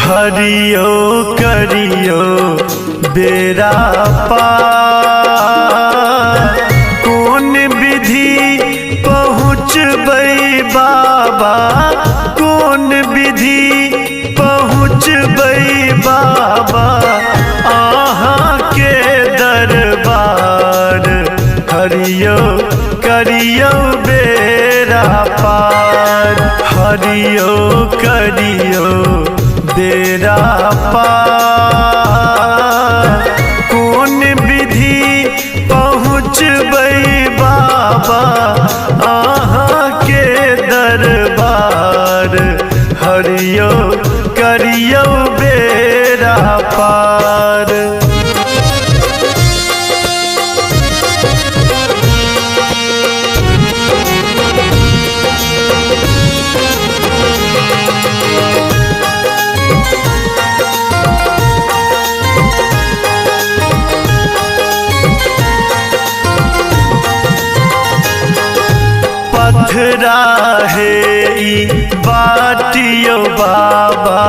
हरियो करियो बेरा पार। कौन विधि पहुँचबै बाबा, कौन विधि पहुँचबै बाबा अहाँ के दरबार। हरियो करियो बेरा पार, हरियो करियो बेरा पार। कौन विधि पहुँचबै बाबा अहाँ के दरबार। हरियो करियो बेरा पार। पथरा है ई बाटियो बाबा,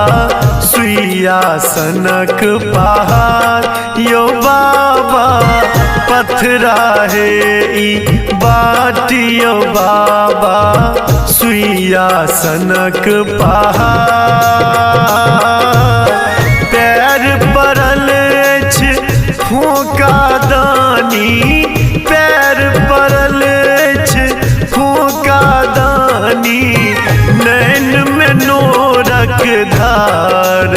सुइया सनक पहाड़ यो बाबा। पथरा है ई बाटियो बाबा, सुइया सनक पहाड़। पैर पड़ल अछि फूका दानी, पैर पड़ल अछि फूका दानी। नैन में नोरक धार,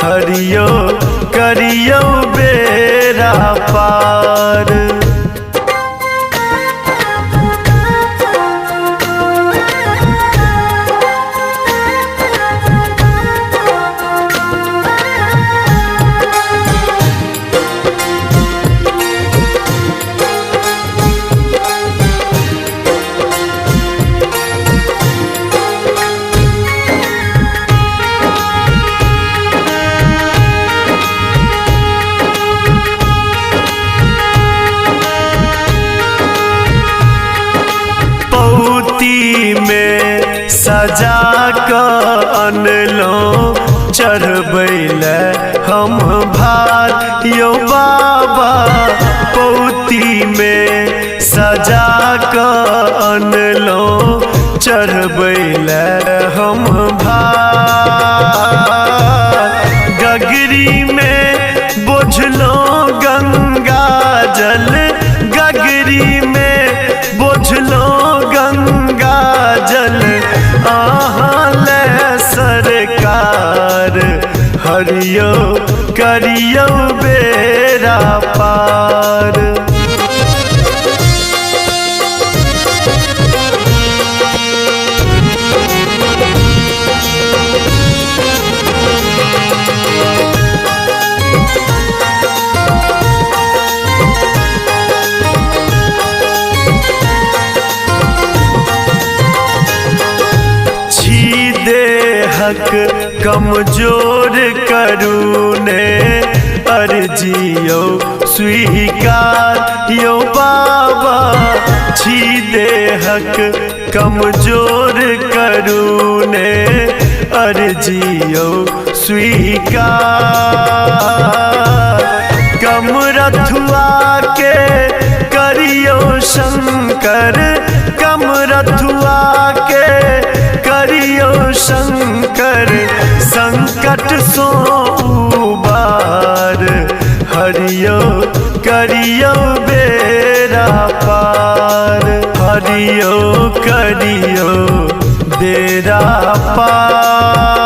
हरियो करियो बेरा पार। में सजा कर अनलो चढ़बैले हम भार यो बाबा। पौती में सजा कर अनलो चढ़बैले हम भार। गगरी में बोझलो गंगा जल, गगरी में बोझलो गंगा जल अहाँ ले सरकार। हरियो करियो बेरा पार। हक कमजोर करूने अर्जियो स्वीकार यो बाबा। छी दे हक कमजोर करूने अर्जियो स्वीकार। कम रथुआ के करियो शंकर, कम रथुआ के करियो शंकर। संकट सो उबार, हरियो करियो बेरा पार। हरियो करियो बेरा पार।